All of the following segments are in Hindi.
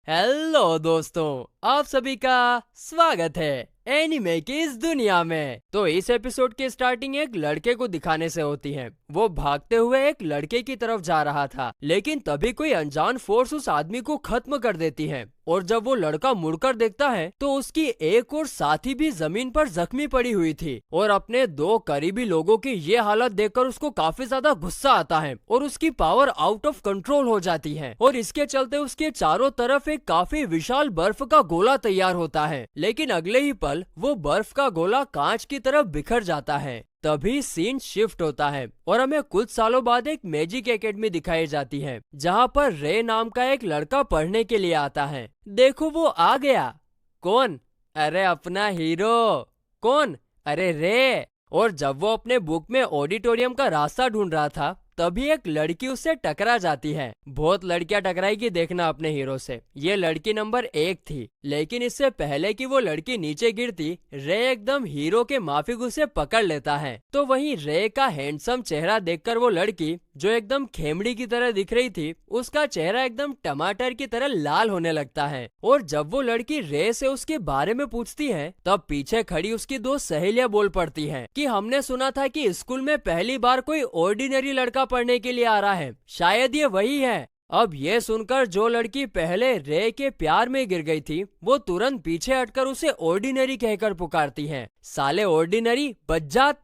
हेलो दोस्तों, आप सभी का स्वागत है एनिमे की इस दुनिया में। तो इस एपिसोड की स्टार्टिंग एक लड़के को दिखाने से होती है। वो भागते हुए एक लड़के की तरफ जा रहा था, लेकिन तभी कोई अनजान फोर्स उस आदमी को खत्म कर देती है। और जब वो लड़का मुड़कर देखता है तो उसकी एक और साथी भी जमीन पर जख्मी पड़ी हुई थी। और अपने दो करीबी लोगों की ये हालत देखकर उसको काफी ज्यादा गुस्सा आता है और उसकी पावर आउट ऑफ कंट्रोल हो जाती है। और इसके चलते उसके चारों तरफ एक काफी विशाल बर्फ का गोला तैयार होता है, लेकिन अगले ही पल वो बर्फ का गोला कांच की तरफ बिखर जाता है। तभी सीन शिफ्ट होता है और हमें कुछ सालों बाद एक मैजिक एकेडमी दिखाई जाती है, जहाँ पर रे नाम का एक लड़का पढ़ने के लिए आता है। देखो वो आ गया। कौन? अरे अपना हीरो। कौन? अरे रे। और जब वो अपने बुक में ऑडिटोरियम का रास्ता ढूंढ रहा था, तभी एक लड़की उससे टकरा जाती है। बहुत लड़कियां टकराएगी देखना अपने हीरो से। ये लड़की नंबर 1 थी, लेकिन इससे पहले कि वो लड़की नीचे गिरती, रे एकदम हीरो के माफिक उसे पकड़ लेता है। तो वहीं रे का हैंडसम चेहरा देखकर वो लड़की, जो एकदम खेमड़ी की तरह दिख रही थी, उसका चेहरा एकदम टमाटर की तरह लाल होने लगता है। और जब वो लड़की रे से उसके बारे में पूछती है, तब पीछे खड़ी उसकी दो सहेलियां बोल पड़ती हैं कि हमने सुना था कि स्कूल में पहली बार कोई ऑर्डिनरी लड़का पढ़ने के लिए आ रहा है, शायद ये वही है। अब ये सुनकर जो लड़की पहले रे के प्यार में गिर गई थी, वो तुरंत पीछे हटकर उसे ऑर्डिनरी कहकर पुकारती है। साले ऑर्डिनरी, बज्जात।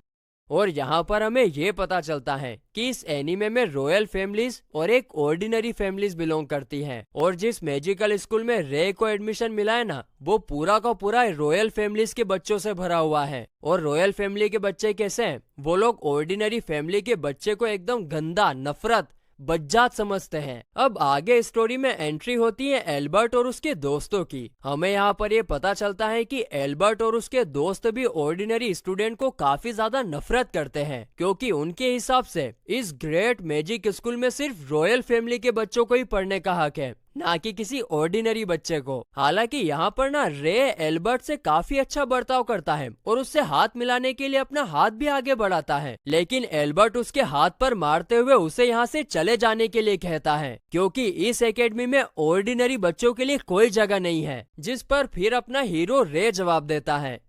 और यहाँ पर हमें ये पता चलता है कि इस एनीमे में रॉयल फैमिलीज और एक ऑर्डिनरी फैमिलीज बिलोंग करती हैं। और जिस मैजिकल स्कूल में रे को एडमिशन मिला है ना, वो पूरा का पूरा रॉयल फैमिलीज के बच्चों से भरा हुआ है। और रॉयल फैमिली के बच्चे कैसे हैं? वो लोग ऑर्डिनरी फैमिली के बच्चे को एकदम गंदा, नफरत, बज्जात समझते हैं। अब आगे स्टोरी में एंट्री होती है एल्बर्ट और उसके दोस्तों की। हमें यहाँ पर ये पता चलता है कि एल्बर्ट और उसके दोस्त भी ऑर्डिनरी स्टूडेंट को काफी ज्यादा नफरत करते हैं, क्योंकि उनके हिसाब से इस ग्रेट मैजिक स्कूल में सिर्फ रॉयल फैमिली के बच्चों को ही पढ़ने का हक है, ना कि किसी ऑर्डिनरी बच्चे को। हालांकि यहाँ पर ना रे एल्बर्ट से काफी अच्छा बर्ताव करता है और उससे हाथ मिलाने के लिए अपना हाथ भी आगे बढ़ाता है, लेकिन एल्बर्ट उसके हाथ पर मारते हुए उसे यहाँ से चले जाने के लिए कहता है, क्योंकि इस एकेडमी में ऑर्डिनरी बच्चों के लिए कोई जगह नहीं है। जिस पर फिर अपना हीरो रे जवाब देता है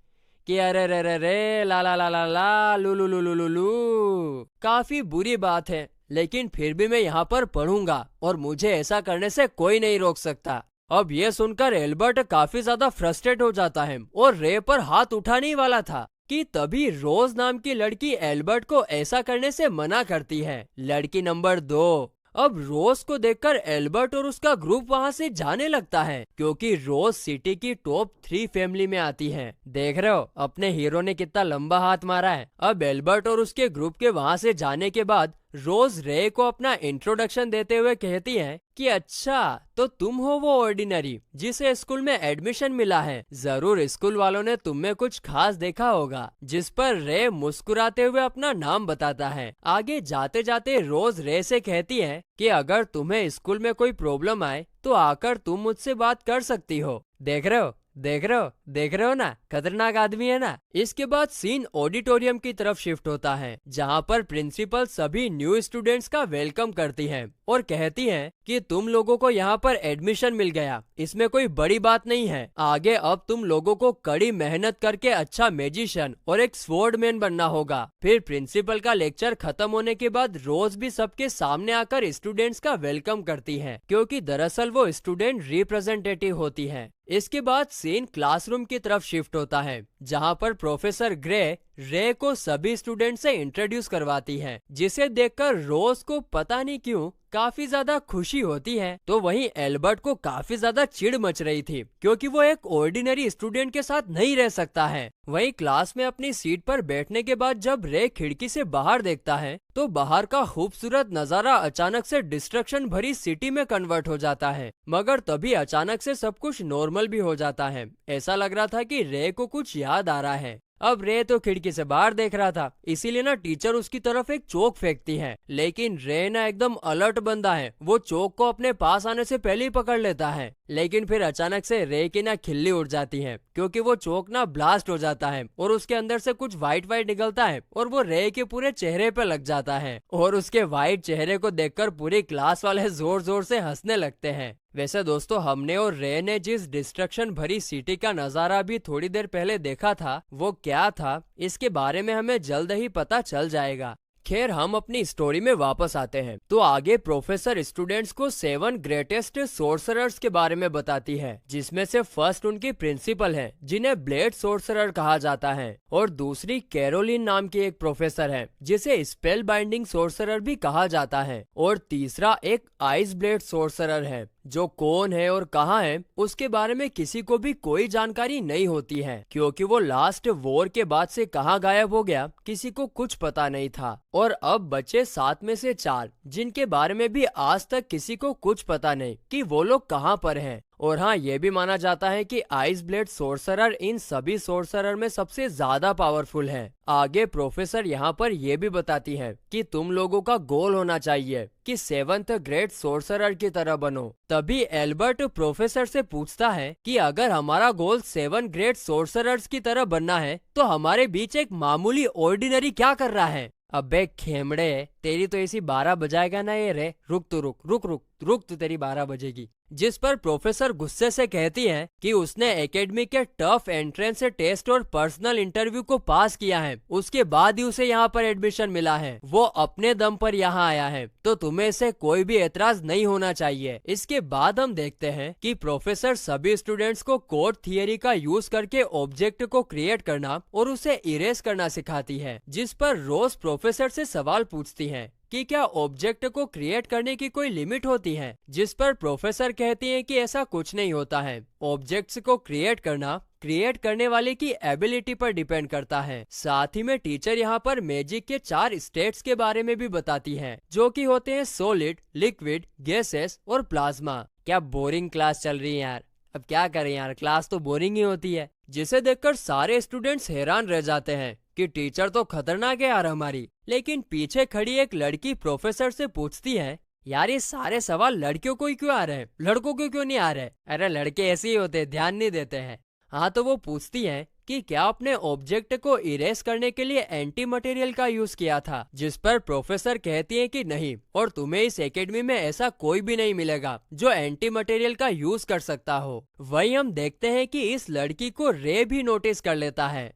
कि अरे रे रे रे ला ला ला ला ला लू लू लू लू लू लू। काफी बुरी बात है, लेकिन फिर भी मैं यहाँ पर पढ़ूंगा और मुझे ऐसा करने से कोई नहीं रोक सकता। अब ये सुनकर एल्बर्ट काफी ज्यादा फ्रस्ट्रेट हो जाता है और रे पर हाथ उठाने ही वाला था कि तभी रोज नाम की लड़की एल्बर्ट को ऐसा करने से मना करती है। लड़की नंबर 2। अब रोज को देखकर एल्बर्ट और उसका ग्रुप वहां से जाने लगता है, क्योंकि रोज सिटी की टॉप 3 फैमिली में आती है। देख रहे हो अपने हीरो ने कितना लंबा हाथ मारा है। अब एल्बर्ट और उसके ग्रुप के वहां से जाने के बाद रोज रे को अपना इंट्रोडक्शन देते हुए कहती है कि अच्छा, तो तुम हो वो ऑर्डिनरी जिसे स्कूल में एडमिशन मिला है। जरूर स्कूल वालों ने तुम में कुछ खास देखा होगा। जिस पर रे मुस्कुराते हुए अपना नाम बताता है। आगे जाते जाते रोज रे से कहती है कि अगर तुम्हें स्कूल में कोई प्रॉब्लम आए तो आकर तुम मुझसे बात कर सकती हो। देख रहे हो, देख रहे हो, देख रहे हो ना, खतरनाक आदमी है ना। इसके बाद सीन ऑडिटोरियम की तरफ शिफ्ट होता है, जहाँ पर प्रिंसिपल सभी न्यू स्टूडेंट्स का वेलकम करती है और कहती है कि तुम लोगों को यहाँ पर एडमिशन मिल गया, इसमें कोई बड़ी बात नहीं है। आगे अब तुम लोगों को कड़ी मेहनत करके अच्छा मैजिशियन और एक स्वॉर्डमैन बनना होगा। फिर प्रिंसिपल का लेक्चर खत्म होने के बाद रोज भी सबके सामने आकर स्टूडेंट्स का वेलकम करती है, क्योंकि दरअसल वो स्टूडेंट रिप्रेजेंटेटिव होती है। इसके बाद सीन क्लासरूम की तरफ शिफ्ट होता है, जहाँ पर प्रोफेसर ग्रे रे को सभी स्टूडेंट से इंट्रोड्यूस करवाती है, जिसे देखकर रोज को पता नहीं क्यों काफी ज्यादा खुशी होती है। तो वहीं एल्बर्ट को काफी ज्यादा चिढ़ मच रही थी, क्योंकि वो एक ऑर्डिनरी स्टूडेंट के साथ नहीं रह सकता है। वहीं क्लास में अपनी सीट पर बैठने के बाद जब रे खिड़की से बाहर देखता है, तो बाहर का खूबसूरत नजारा अचानक से डिस्ट्रक्शन भरी सिटी में कन्वर्ट हो जाता है। मगर तभी अचानक से सब कुछ नॉर्मल भी हो जाता है। ऐसा लग रहा था कि रे को कुछ याद आ रहा है। अब रे तो खिड़की से बाहर देख रहा था, इसीलिए ना टीचर उसकी तरफ एक चोक फेंकती है, लेकिन रे ना एकदम अलर्ट बंदा है, वो चोक को अपने पास आने से पहले ही पकड़ लेता है। लेकिन फिर अचानक से रे की ना खिल्ली उड़ जाती है, क्योंकि वो चोक ना ब्लास्ट हो जाता है और उसके अंदर से कुछ व्हाइट व्हाइट निकलता है और वो रे के पूरे चेहरे पे लग जाता है। और उसके व्हाइट चेहरे को देखकर पूरी क्लास वाले जोर जोर से हंसने लगते हैं। वैसे दोस्तों, हमने और रे ने जिस डिस्ट्रक्शन भरी सिटी का नजारा भी थोड़ी देर पहले देखा था, वो क्या था इसके बारे में हमें जल्द ही पता चल जाएगा। खैर, हम अपनी स्टोरी में वापस आते हैं। तो आगे प्रोफेसर स्टूडेंट्स को 7 ग्रेटेस्ट सोर्सरर्स के बारे में बताती है, जिसमें से फर्स्ट उनकी प्रिंसिपल है जिन्हें ब्लेड सोर्सरर कहा जाता है, और दूसरी कैरोलिन नाम की एक प्रोफेसर है जिसे स्पेल बाइंडिंग सोर्सरर भी कहा जाता है, और तीसरा एक आइस ब्लेड सोर्सरर है जो कौन है और कहाँ है उसके बारे में किसी को भी कोई जानकारी नहीं होती है, क्योंकि वो लास्ट वॉर के बाद से कहाँ गायब हो गया किसी को कुछ पता नहीं था। और अब बचे 7 में से 4 जिनके बारे में भी आज तक किसी को कुछ पता नहीं कि वो लोग कहाँ पर हैं। और हाँ, ये भी माना जाता है कि आइस ब्लेड सोर्सरर इन सभी सोर्सरर में सबसे ज्यादा पावरफुल है। आगे प्रोफेसर यहाँ पर ये भी बताती है कि तुम लोगों का गोल होना चाहिए कि 7th ग्रेट सोर्सरर की तरह बनो। तभी एल्बर्ट प्रोफेसर से पूछता है कि अगर हमारा गोल 7 ग्रेट सोर्सरर्स की तरह बनना है तो हमारे बीच एक मामूली ऑर्डिनरी क्या कर रहा है। अबे खेमड़े, तेरी तो ऐसी 12 बजाएगा ना ये रे। रुक तो रुक रुक रुक रुक तो तेरी 12 बजेगी। जिस पर प्रोफेसर गुस्से से कहती है कि उसने एकेडमी के टफ एंट्रेंस टेस्ट और पर्सनल इंटरव्यू को पास किया है, उसके बाद ही उसे यहाँ पर एडमिशन मिला है। वो अपने दम पर यहाँ आया है, तो तुम्हें इसे कोई भी एतराज नहीं होना चाहिए। इसके बाद हम देखते हैं कि प्रोफेसर सभी स्टूडेंट्स को कोड थियरी का यूज करके ऑब्जेक्ट को क्रिएट करना और उसे इरेज करना सिखाती है। जिस पर रोज प्रोफेसर से सवाल पूछती है कि क्या ऑब्जेक्ट को क्रिएट करने की कोई लिमिट होती है, जिस पर प्रोफेसर कहती है कि ऐसा कुछ नहीं होता है। ऑब्जेक्ट्स को क्रिएट करना क्रिएट करने वाले की एबिलिटी पर डिपेंड करता है। साथ ही में टीचर यहाँ पर मैजिक के 4 स्टेट्स के बारे में भी बताती है, जो कि होते हैं सॉलिड, लिक्विड, गैसेस और प्लाज्मा। क्या बोरिंग क्लास चल रही है यार। अब क्या करें यार, क्लास तो बोरिंग ही होती है। जिसे देखकर सारे स्टूडेंट्स हैरान रह जाते हैं कि टीचर तो खतरनाक है यार हमारी। लेकिन पीछे खड़ी एक लड़की प्रोफेसर से पूछती है, यार ये सारे सवाल लड़कियों को ही क्यों आ रहे हैं, लड़कों को क्यों नहीं आ रहे। अरे लड़के ऐसे ही होते हैं, ध्यान नहीं देते हैं। हाँ, तो वो पूछती है कि क्या आपने ऑब्जेक्ट को इरेज करने के लिए एंटी मटेरियल का यूज किया था, जिस पर प्रोफेसर कहती है कि नहीं, और तुम्हें इस एकेडमी में ऐसा कोई भी नहीं मिलेगा जो एंटी मटेरियल का यूज कर सकता हो। वही हम देखते हैं कि इस लड़की को रे भी नोटिस कर लेता है।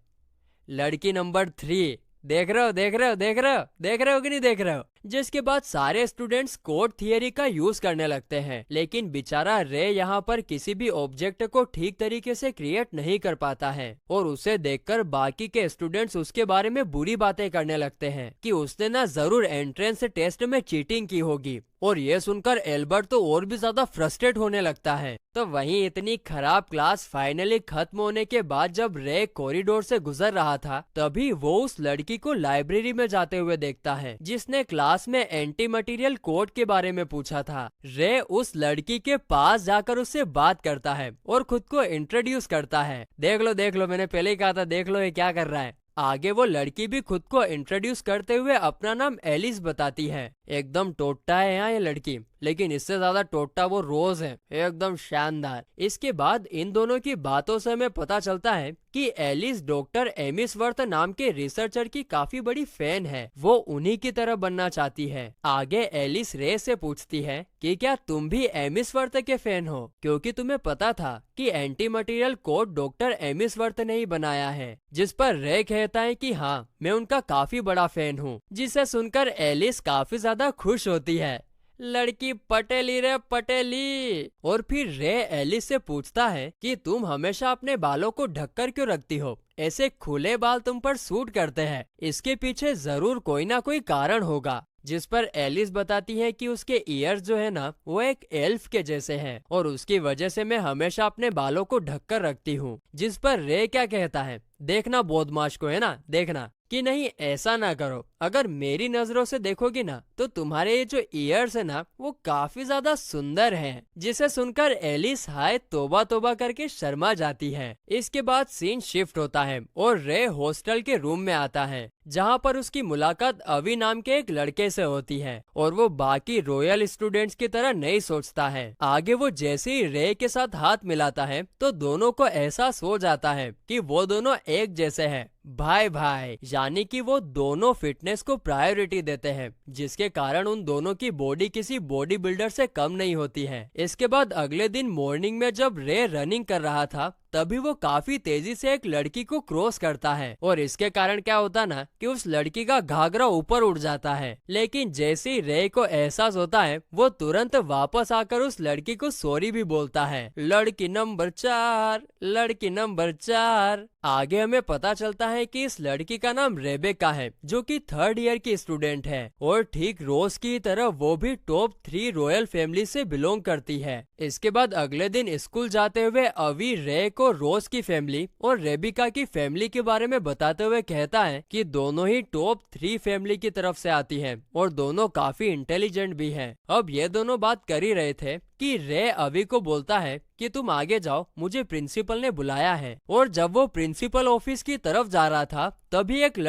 लड़की नंबर 3, देख रहे हो देख रहे हो देख रहे हो देख रहे हो कि नहीं देख रहे हो। जिसके बाद सारे स्टूडेंट्स कोड थियरी का यूज करने लगते हैं, लेकिन बेचारा रे यहाँ पर किसी भी ऑब्जेक्ट को ठीक तरीके से क्रिएट नहीं कर पाता है, और उसे देखकर बाकी के स्टूडेंट्स उसके बारे में बुरी बातें करने लगते हैं कि उसने ना जरूर एंट्रेंस टेस्ट में चीटिंग की होगी। और ये सुनकर एल्बर्ट तो और भी ज्यादा फ्रस्ट्रेट होने लगता है। तो वहीं इतनी खराब क्लास फाइनली खत्म होने के बाद जब रे कॉरिडोर से गुजर रहा था, तभी वो उस लड़की को लाइब्रेरी में जाते हुए देखता है जिसने क्लास में एंटी मटेरियल कोड के बारे में पूछा था। रे उस लड़की के पास जाकर उससे बात करता है और खुद को इंट्रोड्यूस करता है। देख लो, मैंने पहले ही कहा था, देख लो ये क्या कर रहा है। आगे वो लड़की भी खुद को इंट्रोड्यूस करते हुए अपना नाम एलिस बताती है। एकदम टोटा है यहाँ ये लड़की, लेकिन इससे ज्यादा टोटा वो रोज है, एकदम शानदार। इसके बाद इन दोनों की बातों से हमें पता चलता है कि एलिस डॉक्टर एमिसवर्थ नाम के रिसर्चर की काफी बड़ी फैन है। वो उन्हीं की तरह बनना चाहती है। आगे एलिस रे से पूछती है कि क्या तुम भी एमिसवर्थ के फैन हो, क्योंकि तुम्हें पता था कि एंटी मटेरियल कोड डॉक्टर एमिसवर्थ ने ही बनाया है। जिस पर रे कहता है कि हाँ, मैं उनका काफी बड़ा फैन हूँ। जिसे सुनकर एलिस काफी ज्यादा खुश होती है। लड़की पटेली रे पटेली। और फिर रे एलिस से पूछता है कि तुम हमेशा अपने बालों को ढककर क्यों रखती हो, ऐसे खुले बाल तुम पर सूट करते हैं, इसके पीछे जरूर कोई ना कोई कारण होगा। जिस पर एलिस बताती है कि उसके ईयर्स जो है ना, वो एक एल्फ के जैसे हैं, और उसकी वजह से मैं हमेशा अपने बालों को ढककर रखती हूँ। जिस पर रे क्या कहता है, देखना बदमाश को है ना, देखना कि नहीं ऐसा ना करो, अगर मेरी नजरों से देखोगी ना तो तुम्हारे ये जो ईयर्स है ना वो काफी ज्यादा सुंदर हैं। जिसे सुनकर एलिस हाय तोबा तोबा करके शर्मा जाती है। इसके बाद सीन शिफ्ट होता है और रे हॉस्टल के रूम में आता है, जहाँ पर उसकी मुलाकात अवी नाम के एक लड़के से होती है, और वो बाकी रॉयल स्टूडेंट्स की तरह नहीं सोचता है। आगे वो जैसे ही रे के साथ हाथ मिलाता है तो दोनों को एहसास हो जाता है कि वो दोनों एक जैसे हैं, भाई भाई, यानी कि वो दोनों फिटनेस को प्रायोरिटी देते हैं, जिसके कारण उन दोनों की बॉडी किसी बॉडी बिल्डर से कम नहीं होती है। इसके बाद अगले दिन मॉर्निंग में जब रे रनिंग कर रहा था, तभी वो काफी तेजी से एक लड़की को क्रॉस करता है और इसके कारण क्या होता ना कि उस लड़की का घाघरा ऊपर उठ जाता है। लेकिन जैसे ही रे को एहसास होता है, वो तुरंत वापस आकर उस लड़की को सॉरी भी बोलता है। लड़की नंबर 4, लड़की नंबर 4। आगे हमें पता चलता है कि इस लड़की का नाम रेबेका है, जो कि 3rd ईयर की स्टूडेंट है और ठीक रोज की तरह वो भी टॉप 3 रॉयल फैमिली से बिलोंग करती है। इसके बाद अगले दिन स्कूल जाते हुए अवी रे को रोज की फैमिली और रेबिका की फैमिली के बारे में बताते हुए कहता है कि दोनों ही टॉप 3 फैमिली की तरफ से आती हैं और दोनों काफी इंटेलिजेंट भी हैं। अब ये दोनों बात कर ही रहे थे कि रे अवी को बोलता है कि तुम आगे जाओ, मुझे प्रिंसिपल ने बुलाया है। और जब वो प्रिंसिपल ऑफिस की तरफ जा रहा था, तभी एक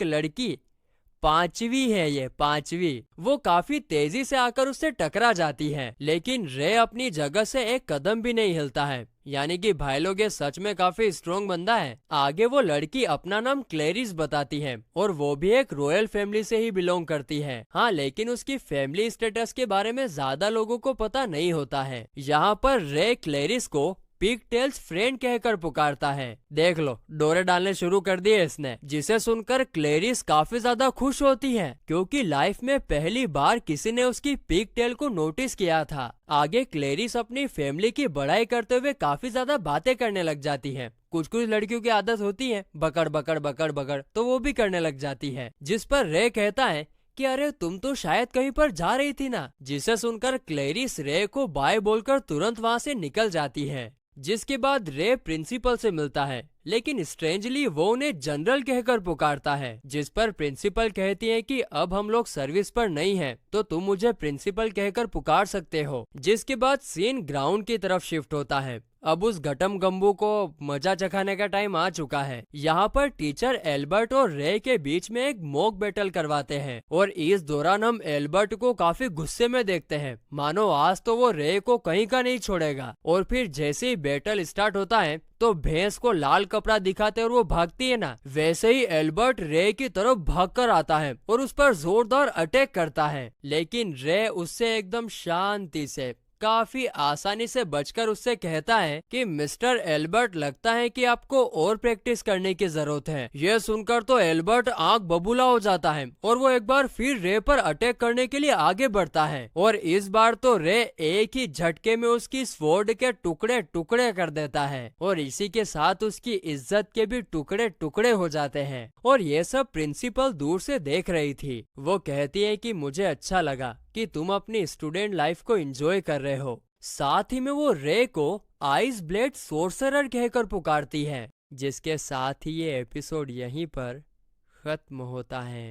लड़की 5वीं है, ये 5वीं, वो काफी तेजी से आकर उससे टकरा जाती है। लेकिन रे अपनी जगह से एक कदम भी नहीं हिलता है, यानी कि भाई लोग ये सच में काफी स्ट्रॉन्ग बंदा है। आगे वो लड़की अपना नाम क्लेरिस बताती है और वो भी एक रॉयल फैमिली से ही बिलोंग करती है। हाँ, लेकिन उसकी फैमिली स्टेटस के बारे में ज्यादा लोगों को पता नहीं होता है। यहाँ पर रे क्लेरिस को पिग टेल्स फ्रेंड कहकर पुकारता है। देख लो, डोरे डालने शुरू कर दिए इसने, जिसे सुनकर क्लेरिस काफी ज्यादा खुश होती है, क्योंकि लाइफ में पहली बार किसी ने उसकी पिग टेल को नोटिस किया था। आगे क्लेरिस अपनी फैमिली की बड़ाई करते हुए काफी ज्यादा बातें करने लग जाती है। कुछ कुछ लड़कियों की आदत होती है बकड़ बकड़ बकड़ बकड़, तो वो भी करने लग जाती है। जिस पर रे कहता है कि अरे तुम तो शायद कहीं पर जा रही थी ना, जिसे सुनकर क्लेरिस रे को बाय बोलकर तुरंत वहाँ से निकल जाती है। जिसके बाद रे प्रिंसिपल से मिलता है, लेकिन स्ट्रेंजली वो उन्हें जनरल कहकर पुकारता है। जिस पर प्रिंसिपल कहती है कि अब हम लोग सर्विस पर नहीं हैं, तो तुम मुझे प्रिंसिपल कहकर पुकार सकते हो। जिसके बाद सीन ग्राउंड की तरफ शिफ्ट होता है। अब उस घटम गम्बू को मजा चखाने का टाइम आ चुका है। यहाँ पर टीचर एल्बर्ट और रे के बीच में एक मॉक बैटल करवाते हैं और इस दौरान हम एल्बर्ट को काफी गुस्से में देखते हैं, मानो आज तो वो रे को कहीं का नहीं छोड़ेगा। और फिर जैसे ही बैटल स्टार्ट होता है, तो भैंस को लाल कपड़ा दिखाते और वो भागती है ना, वैसे ही एल्बर्ट रे की तरफ भागकर आता है और उस पर जोरदार अटैक करता है। लेकिन रे उससे एकदम शांति से काफी आसानी से बचकर उससे कहता है कि मिस्टर एल्बर्ट, लगता है कि आपको और प्रैक्टिस करने की जरूरत है। यह सुनकर तो एल्बर्ट आंख बबूला हो जाता है और वो एक बार फिर रे पर अटैक करने के लिए आगे बढ़ता है और इस बार तो रे एक ही झटके में उसकी स्वॉर्ड के टुकड़े टुकड़े कर देता है और इसी के साथ उसकी इज्जत के भी टुकड़े टुकड़े हो जाते हैं। और ये सब प्रिंसिपल दूर से देख रही थी। वो कहती है कि मुझे अच्छा लगा कि तुम अपनी स्टूडेंट लाइफ को एंजॉय कर रहे हो। साथ ही में वो रे को आइस ब्लेड सोर्सरर कहकर पुकारती है। जिसके साथ ही ये एपिसोड यहीं पर खत्म होता है।